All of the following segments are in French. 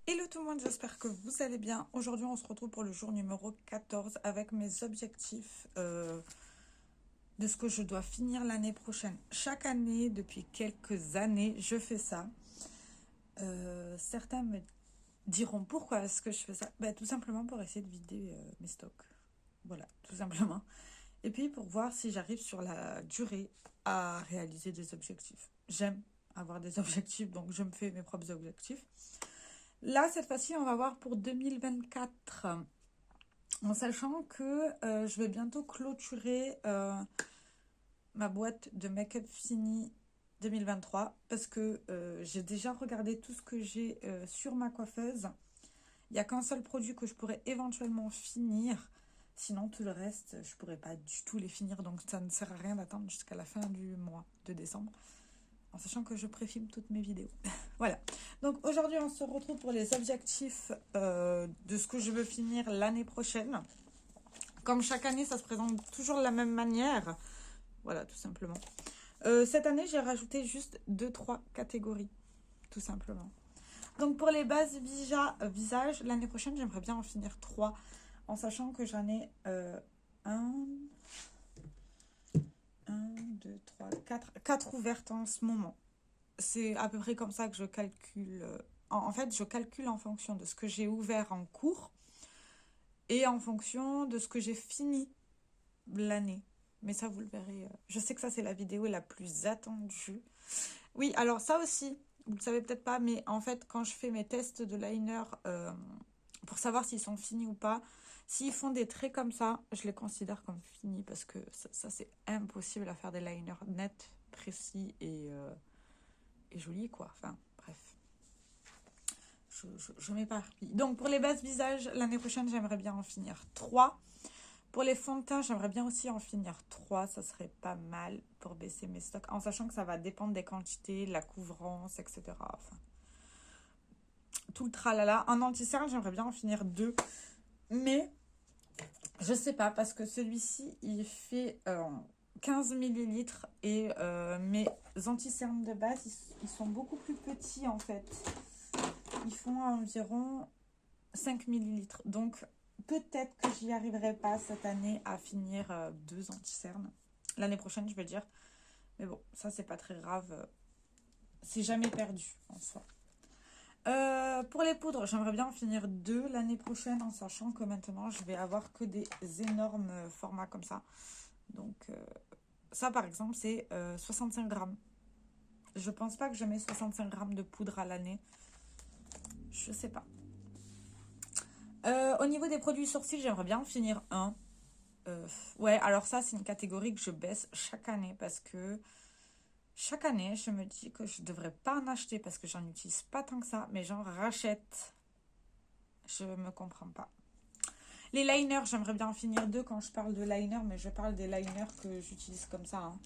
Hello tout le monde, j'espère que vous allez bien. Aujourd'hui, on se retrouve pour le jour numéro 14 avec mes objectifs de ce que je dois finir l'année prochaine. Chaque année, depuis quelques années, je fais ça. Certains me diront pourquoi est-ce que je fais ça. Tout simplement pour essayer de vider mes stocks. Voilà, tout simplement. Et puis pour voir si j'arrive sur la durée à réaliser des objectifs. J'aime avoir des objectifs, donc je me fais mes propres objectifs. Là, cette fois-ci, on va voir pour 2024, en sachant que je vais bientôt clôturer ma boîte de make-up fini 2023, parce que j'ai déjà regardé tout ce que j'ai sur ma coiffeuse. Il n'y a qu'un seul produit que je pourrais éventuellement finir, sinon tout le reste, je ne pourrais pas du tout les finir, donc ça ne sert à rien d'attendre jusqu'à la fin du mois de décembre. En sachant que je préfilme toutes mes vidéos. Voilà. Donc aujourd'hui, on se retrouve pour les objectifs de ce que je veux finir l'année prochaine. Comme chaque année, ça se présente toujours de la même manière. Voilà, tout simplement. Cette année, j'ai rajouté juste 2-3 catégories. Tout simplement. Donc pour les bases visage, l'année prochaine, j'aimerais bien en finir 3. En sachant que j'en ai 4 ouvertes en ce moment. C'est à peu près comme ça que je calcule. En fait, je calcule en fonction de ce que j'ai ouvert en cours et en fonction de ce que j'ai fini l'année. Mais ça, vous le verrez. Je sais que ça, c'est la vidéo la plus attendue. Oui, alors ça aussi, vous le savez peut-être pas, mais en fait, quand je fais mes tests de liner pour savoir s'ils sont finis ou pas, s'ils font des traits comme ça, je les considère comme finis parce que ça c'est impossible à faire des liners nets, précis et joli quoi. Enfin, bref. Je m'éparpille. Donc, pour les bases visage, l'année prochaine, j'aimerais bien en finir 3. Pour les fonds de teint, j'aimerais bien aussi en finir 3. Ça serait pas mal pour baisser mes stocks. En sachant que ça va dépendre des quantités, de la couvrance, etc. Enfin, tout le tralala. En anti-cerne, j'aimerais bien en finir 2. Mais, je sais pas, parce que celui-ci, il fait 15 millilitres. Et mes anti-cernes de base, ils sont beaucoup plus petits, en fait. Ils font environ 5 millilitres. Donc, peut-être que j'y arriverai pas cette année à finir 2 anti-cernes. L'année prochaine, je veux dire. Mais bon, ça, c'est pas très grave. C'est jamais perdu, en soi. Pour les poudres, j'aimerais bien en finir 2 l'année prochaine, en sachant que maintenant, je vais avoir que des énormes formats comme ça. Donc, ça, par exemple, c'est 65 grammes. Je pense pas que je mets 65 grammes de poudre à l'année. Je sais pas. Au niveau des produits sourcils, j'aimerais bien en finir un. Ouais, alors ça, c'est une catégorie que je baisse chaque année parce que chaque année, je me dis que je devrais pas en acheter parce que j'en utilise pas tant que ça, mais j'en rachète. Je me comprends pas. Les liners, j'aimerais bien en finir 2 quand je parle de liner, mais je parle des liners que j'utilise comme ça. Hein.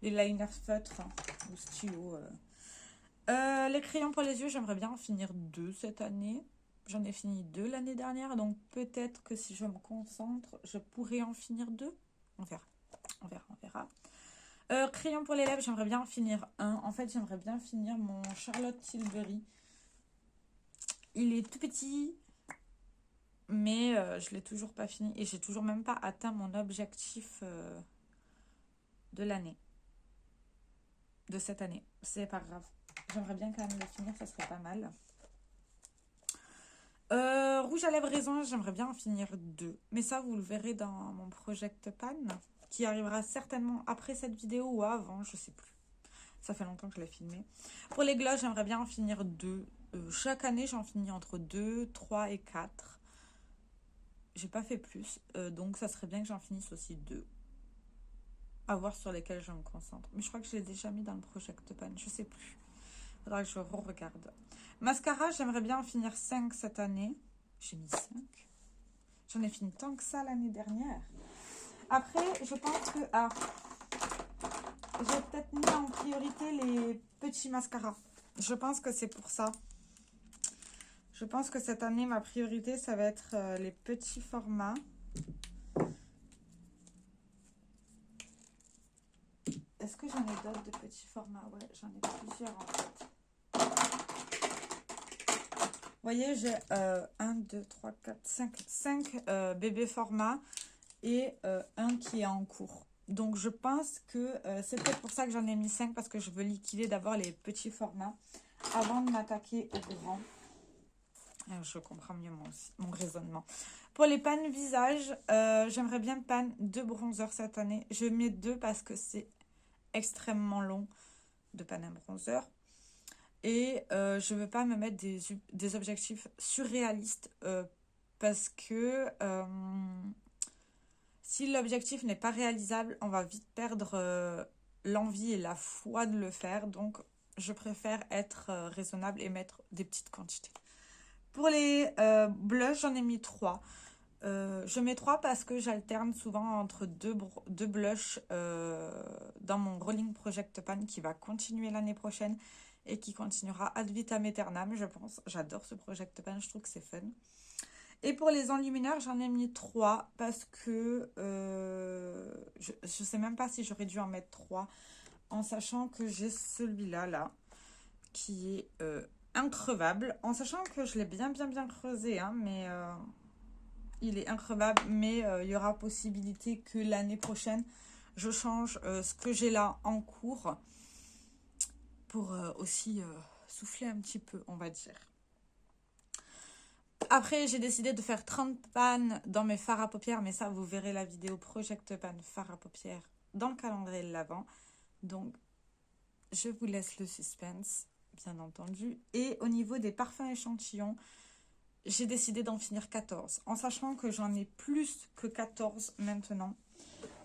Les liners feutres ou stylo. Les crayons pour les yeux, j'aimerais bien en finir 2 cette année. J'en ai fini 2 l'année dernière, donc peut-être que si je me concentre, je pourrais en finir 2. On verra. On verra, on verra. Crayon pour les lèvres, j'aimerais bien en finir un. En fait, j'aimerais bien finir mon Charlotte Tilbury. Il est tout petit, mais je l'ai toujours pas fini. Et j'ai toujours même pas atteint mon objectif de l'année. De cette année. C'est pas grave. J'aimerais bien quand même le finir, ça serait pas mal. Rouge à lèvres raisin, j'aimerais bien en finir 2. Mais ça, vous le verrez dans mon Project Pan, qui arrivera certainement après cette vidéo ou avant, je sais plus. Ça fait longtemps que je l'ai filmé. Pour les gloss, j'aimerais bien en finir 2. Chaque année, j'en finis entre 2, 3 et 4. J'ai pas fait plus. Donc, ça serait bien que j'en finisse aussi 2. À voir sur lesquels je me concentre. Mais je crois que je l'ai déjà mis dans le Project Pan. Je sais plus. Faudra que je re-regarde. Mascara, j'aimerais bien en finir 5 cette année. J'ai mis 5. J'en ai fini tant que ça l'année dernière. Après, je pense que... Ah, j'ai peut-être mis en priorité les petits mascaras. Je pense que c'est pour ça. Je pense que cette année, ma priorité, ça va être les petits formats. Est-ce que j'en ai d'autres de petits formats? Ouais, j'en ai plusieurs en fait. voyez, j'ai 1, 2, 3, 4, 5 bébés formats et un qui est en cours. Donc, je pense que c'est peut-être pour ça que j'en ai mis 5 parce que je veux liquider d'abord les petits formats avant de m'attaquer aux grands. Je comprends mieux mon raisonnement. Pour les pans visage, j'aimerais bien pan 2 bronzers cette année. Je mets 2 parce que c'est extrêmement long de pan un bronzer. Et je ne veux pas me mettre des objectifs surréalistes parce que si l'objectif n'est pas réalisable, on va vite perdre l'envie et la foi de le faire. Donc, je préfère être raisonnable et mettre des petites quantités. Pour les blushs, j'en ai mis 3. Je mets 3 parce que j'alterne souvent entre deux blushs dans mon Rolling Project Pan qui va continuer l'année prochaine et qui continuera ad vitam aeternam, je pense. J'adore ce Project Pan, je trouve que c'est fun. Et pour les enlumineurs, j'en ai mis 3 parce que je ne sais même pas si j'aurais dû en mettre 3 en sachant que j'ai celui-là, là, qui est increvable. En sachant que je l'ai bien creusé, hein, mais il est increvable. Mais il y aura possibilité que l'année prochaine, je change ce que j'ai là en cours pour aussi souffler un petit peu, on va dire. Après, j'ai décidé de faire 30 pans dans mes fards à paupières, mais ça, vous verrez la vidéo Project Pan fards à paupières dans le calendrier de l'Avent. Donc, je vous laisse le suspense, bien entendu. Et au niveau des parfums échantillons, j'ai décidé d'en finir 14, en sachant que j'en ai plus que 14 maintenant.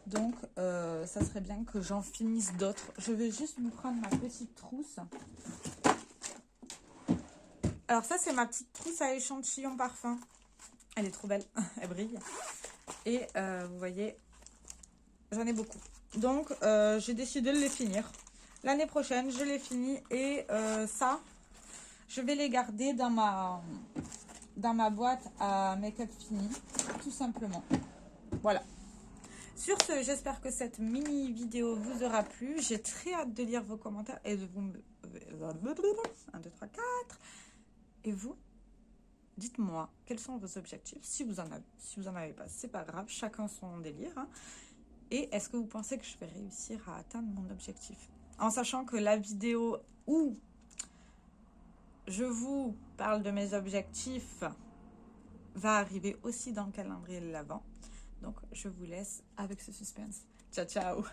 Donc, ça serait bien que j'en finisse d'autres. Je vais juste vous prendre ma petite trousse. Alors ça, c'est ma petite trousse à échantillons parfum. Elle est trop belle, elle brille. Et vous voyez, j'en ai beaucoup. Donc, j'ai décidé de les finir. L'année prochaine, je les finis. Et ça, je vais les garder dans ma boîte à make-up fini, tout simplement. Voilà. Sur ce, j'espère que cette mini vidéo vous aura plu. J'ai très hâte de lire vos commentaires et de vous... 1, 2, 3, 4... Et vous, dites-moi quels sont vos objectifs, si vous en avez. Si vous n'en avez pas, c'est pas grave, chacun son délire. Hein. Et est-ce que vous pensez que je vais réussir à atteindre mon objectif? En sachant que la vidéo où je vous parle de mes objectifs va arriver aussi dans le calendrier de l'Avent. Donc, je vous laisse avec ce suspense. Ciao, ciao!